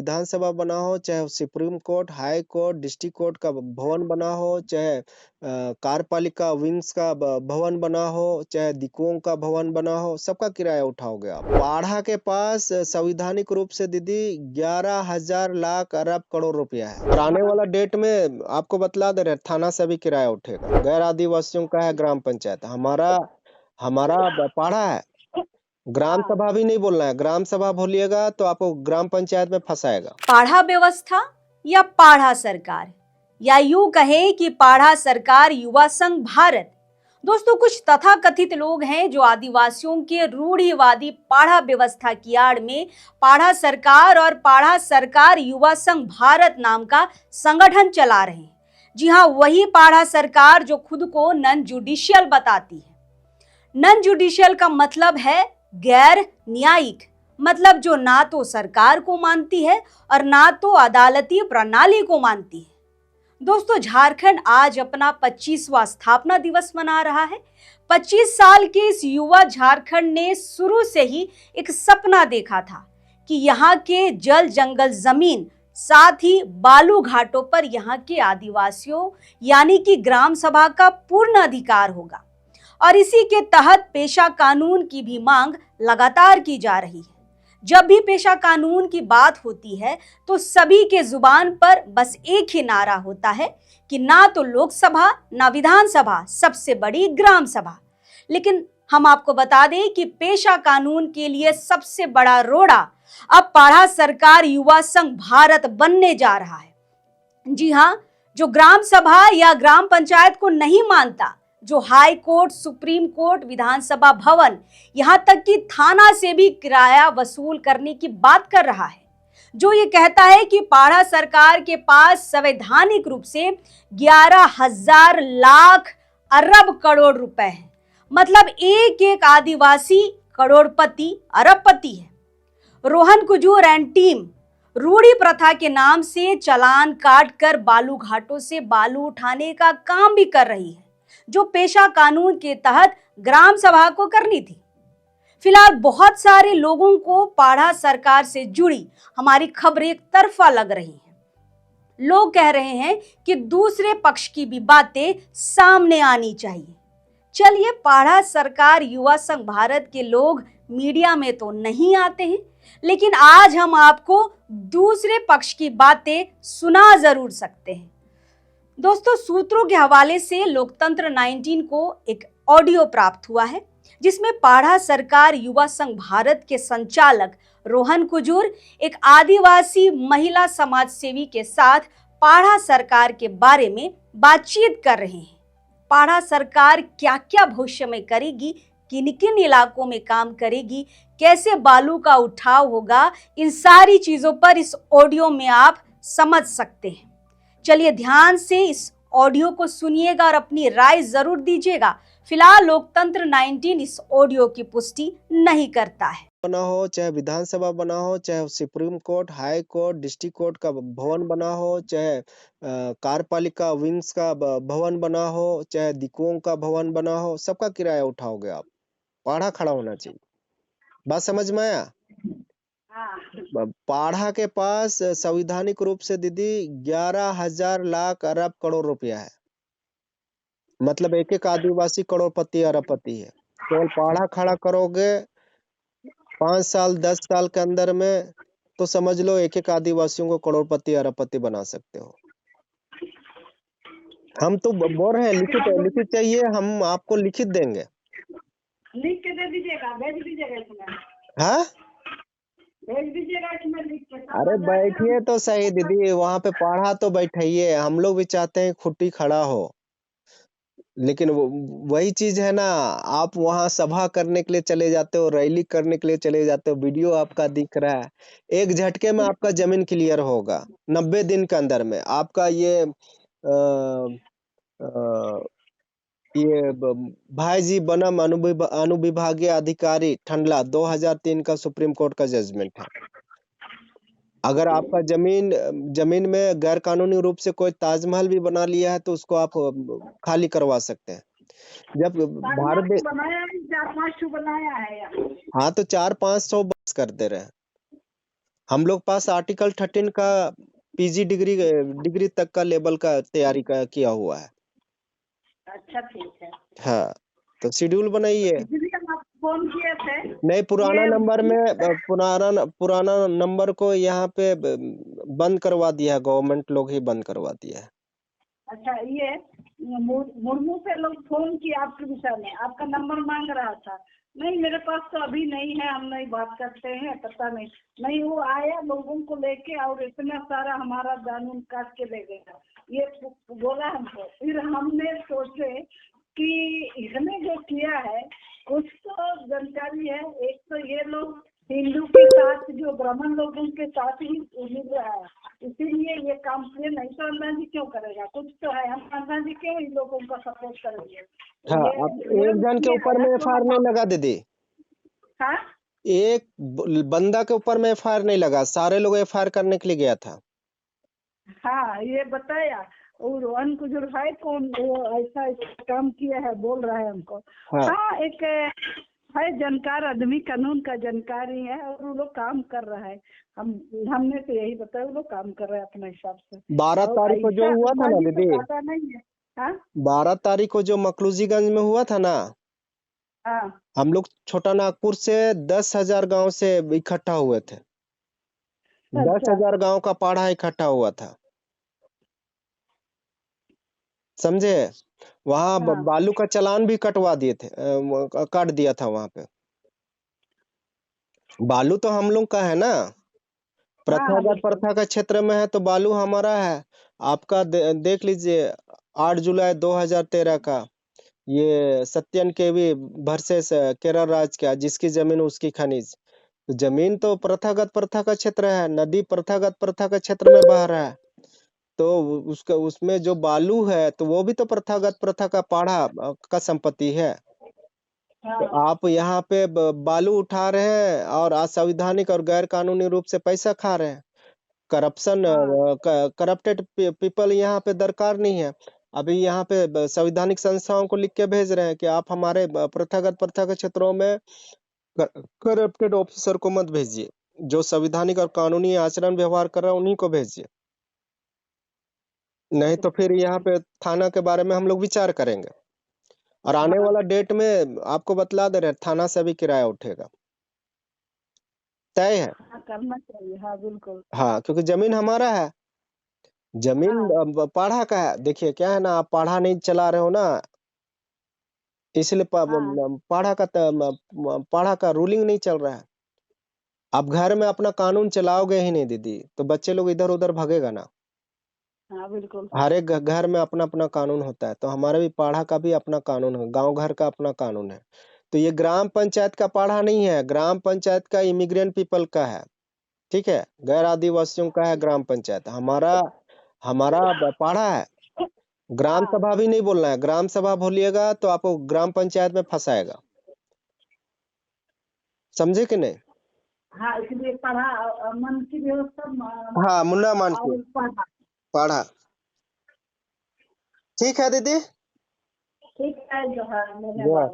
विधानसभा बना हो, चाहे supreme court, high court, district court का भवन बना हो, चाहे कार्यपालिका विंग्स का भवन बना हो, चाहे डिकोंग का भवन बना हो, सबका किराया उठाओगे आप। पाढ़ा के पास संवैधानिक रूप से दीदी 11,000 लाख अरब करोड़ रुपया है और आने वाला डेट में आपको बतला दे रहे थाना से भी किराया उठेगा। गैर आदिवासियों का है ग्राम पंचायत, हमारा पाढ़ा है। ग्राम सभा भी नहीं बोलना है, ग्राम सभा बोलिएगा तो आपको ग्राम पंचायत में फंसाएगा। पाढ़ा व्यवस्था या पाढ़ा सरकार, या यूं कहे कि पाढ़ा सरकार युवा संघ भारत। दोस्तों, कुछ तथाकथित लोग हैं जो आदिवासियों के रूढ़िवादी पाढ़ा व्यवस्था की आड़ में पाढ़ा सरकार और पाढ़ा सरकार युवा संघ भारत नाम का संगठन चला रहे हैं। जी हाँ, वही पाढ़ा सरकार जो खुद को नॉन जुडिशियल बताती है। नॉन जुडिशियल का मतलब है गैर न्यायिक, मतलब जो ना तो सरकार को मानती है और ना तो अदालती प्रणाली को मानती है। दोस्तों, झारखंड आज अपना 25वां स्थापना दिवस मना रहा है। 25 साल के इस युवा झारखंड ने शुरू से ही एक सपना देखा था कि यहाँ के जल जंगल जमीन साथ ही बालू घाटों पर यहाँ के आदिवासियों यानी कि ग्राम सभा का पूर्ण अधिकार होगा और इसी के तहत पेशा कानून की भी मांग लगातार की जा रही है। जब भी पेशा कानून की बात होती है तो सभी के जुबान पर बस एक ही नारा होता है कि ना तो लोकसभा ना विधानसभा, सबसे बड़ी ग्राम सभा। लेकिन हम आपको बता दें कि पेशा कानून के लिए सबसे बड़ा रोड़ा अब पाढ़ा सरकार युवा संघ भारत बनने जा रहा है। जी हाँ, जो ग्राम सभा या ग्राम पंचायत को नहीं मानता, जो हाई कोर्ट, सुप्रीम कोर्ट, विधानसभा भवन, यहां तक कि थाना से भी किराया वसूल करने की बात कर रहा है, जो ये कहता है कि पाढ़ा सरकार के पास संवैधानिक रूप से 11,000 लाख अरब करोड़ रुपए हैं। मतलब एक एक आदिवासी करोड़पति, अरबपति है। रोहन कुजूर एंड टीम रूढ़ी प्रथा के नाम से चालान काट कर बालू घाटों से बालू उठाने का काम भी कर रही है, जो पेशा कानून के तहत ग्राम सभा को करनी थी। फिलहाल बहुत सारे लोगों को पाढ़ा सरकार से जुड़ी हमारी खबरें एक तरफा लग रही हैं। लोग कह रहे हैं कि दूसरे पक्ष की भी बातें सामने आनी चाहिए। चलिए, पाढ़ा सरकार युवा संघ भारत के लोग मीडिया में तो नहीं आते हैं, लेकिन आज हम आपको दूसरे पक्ष की बातें सुना जरूर सकते हैं। दोस्तों, सूत्रों के हवाले से लोकतंत्र 19 को एक ऑडियो प्राप्त हुआ है, जिसमें पाढ़ा सरकार युवा संघ भारत के संचालक रोहन कुजूर एक आदिवासी महिला समाज सेवी के साथ पाढ़ा सरकार के बारे में बातचीत कर रहे हैं। पाढ़ा सरकार क्या क्या भविष्य में करेगी, किन किन इलाकों में काम करेगी, कैसे बालू का उठाव होगा, इन सारी चीजों पर इस ऑडियो में आप समझ सकते हैं। चलिए ध्यान से इस ऑडियो को सुनिएगा और अपनी राय जरूर दीजिएगा। फिलहाल लोकतंत्र 19 इस ऑडियो की पुष्टि नहीं करता है। बना हो, चाहे विधानसभा बना हो, चाहे supreme court, high court, district court का भवन बना हो, चाहे कार्यपालिका विंग्स का भवन बना हो, चाहे डिकोंग का भवन बना हो, सबका किराया उठाओगे आप। पाढ़ा खड़ा होना चाहिए। बात समझ में आया? पाढ़ा के पास संवैधानिक रूप से दीदी 11,000 लाख अरब करोड़ रुपया है। मतलब एक एक आदिवासी करोड़पति, अरबपति है। केवल पाढ़ा खड़ा करोगे 5 साल 10 साल के अंदर में तो समझ लो एक एक आदिवासियों को करोड़पति, अरबपति बना सकते हो। हम तो बोल रहे हैं लिखित चाहिए, हम आपको लिखित देंगे। लिख के दे दीजिएगा, भेज दीजिएगा इसमें। हाँ, भेज दीजिएगा इसमें लिख के। अरे बैठिए तो सही दीदी, वहां पे पाढ़ा तो बैठाइए। हम लोग भी चाहते हैं खुट्टी खड़ा हो, लेकिन वही चीज है ना, आप वहां सभा करने के लिए चले जाते हो, रैली करने के लिए चले जाते हो, वीडियो आपका दिख रहा है, एक झटके में आपका जमीन क्लियर होगा। 90 दिन के अंदर में आपका ये भाई जी बनम अनुविभागीय अधिकारी ठंडला 2003 का सुप्रीम कोर्ट का जजमेंट है। अगर आपका जमीन में गैर कानूनी रूप से कोई ताजमहल भी बना लिया है तो उसको आप खाली करवा सकते हैं। जब भारत देश बनाया है, 4-5 बनाया है। हाँ, तो 400-500 बस कर दे रहे हैं। हम लोग पास आर्टिकल 13 का पीजी डिग्री तक का लेवल का तैयारी किया हुआ है। अच्छा ठीक है, हाँ, तो शेड्यूल बनाइए। इसलिए हम आपको फोन किए थे। नहीं, पुराना ये नंबर में पुराना नंबर को यहाँ पे बंद करवा दिया है, गवर्नमेंट लोग ही बंद करवा दिया है। अच्छा, ये मुर्मू से लोग फोन किए आपके विषय में, आपका नंबर मांग रहा था। नहीं, मेरे पास तो अभी नहीं है, हम नहीं बात करते हैं, पता नहीं। नहीं, वो आया लोगों को लेके और इतना सारा हमारा कानून काट के ले गया, ये बोला हमको। फिर हमने सोचे कि इसने जो किया है कुछ तो जानकारी है। एक तो ये लोग हिंदू के साथ, जो ब्राह्मण लोगों के साथ ही मिल रहा है, इसीलिए ये काम किए। नहीं तो अन्ना जी क्यों करेगा, कुछ तो है। हम अन्ना जी क्यों इन लोगों का सपोर्ट करेंगे। हाँ, ये अब एक जन के ऊपर में एफआईआर नहीं लगा दीदी, हाँ एक बंदा के ऊपर में एफआईआर नहीं लगा, सारे लोग एफआईआर करने के लिए गया था। हाँ, ये बताया। और वन गुजर है कौन, वो ऐसा ऐसा काम किया है बोल रहा है हमको। हाँ, हाँ, एक है जानकार आदमी, कानून का जानकारी है, और वो लोग काम कर रहा है। हमने तो यही बताया, वो लोग काम कर रहे हैं अपने हिसाब से। 12 और तारीख को जो ऐसा हुआ था ना अंबाजी तो दीदी, पता नहीं है। हाँ 12 तारीख को जो मकलूजीगंज में हुआ था ना, हाँ हम लोग छोटा नागपुर से 10,000 गांव से इकट्ठा हुए थे। अच्छा 10,000 गांव का पाढ़ा इकट्ठा हुआ था, समझे। वहां हाँ बालू का चालान भी कटवा दिए थे, काट दिया था वहां पे। बालू तो हम लोग का है ना, हाँ हाँ, प्रथागत बिल्कुल। प्रथा का क्षेत्र में है तो बालू हमारा है। आपका देख लीजिए 8 जुलाई 2013 का ये सत्यन केवी वर्सेस केरल राज्य का, जिसकी जमीन उसकी खनिज। तो जमीन तो प्रथागत प्रथा का क्षेत्र है, नदी प्रथागत प्रथा का क्षेत्र में बह रहा है, तो उसका उसमें जो बालू है तो वो भी तो प्रथागत प्रथा का पाढ़ा का संपत्ति है। तो हाँ आप यहाँ पे बालू उठा रहे हैं और असंवैधानिक और गैर कानूनी रूप से पैसा खा रहे हैं। करप्शन, हाँ करप्टेड पीपल यहाँ पे दरकार नहीं है। अभी यहाँ पे संवैधानिक संस्थाओं को लिख के भेज रहे हैं कि आप हमारे प्रथागत प्रथा के क्षेत्रों में करप्टेड ऑफिसर को मत भेजिए, जो संवैधानिक और कानूनी आचरण व्यवहार कर रहे हैं उन्हीं को भेजिए। नहीं तो फिर यहाँ पे थाना के बारे में हम लोग विचार करेंगे। और आने हाँ वाला डेट में आपको बतला दे रहे हैं, थाना से भी किराया उठेगा, तय है। हाँ, करना चाहिए। हाँ बिल्कुल। हाँ, क्योंकि जमीन हमारा है, जमीन हाँ पाढ़ा का है। देखिए क्या है ना, आप पाढ़ा नहीं चला रहे हो ना, इसलिए हाँ पाढ़ा का रूलिंग नहीं चल रहा है। आप घर में अपना कानून चलाओगे ही नहीं दीदी, तो बच्चे लोग इधर उधर भागेगा ना। हाँ बिल्कुल। हर एक घर में अपना अपना कानून होता है, तो हमारे भी पाढ़ा का भी अपना कानून है, गांव घर का अपना कानून है। तो ये ग्राम पंचायत का पाढ़ा नहीं है, ग्राम पंचायत का इमिग्रेंट पीपल का है, ठीक है, गैर आदिवासियों का है ग्राम पंचायत। हमारा हमारा पाढ़ा है। ग्राम हाँ सभा भी नहीं बोलना है, ग्राम सभा बोलिएगा तो आपको ग्राम पंचायत में फंसाएगा, समझे कि नहीं। हाँ, इसलिए पढ़ा मन की व्यवस्था हाँ, मुन्ना मान के और पढ़ा। पाढ़ा। ठीक है दीदी। ठीक है, जो है जय धन्यवाद।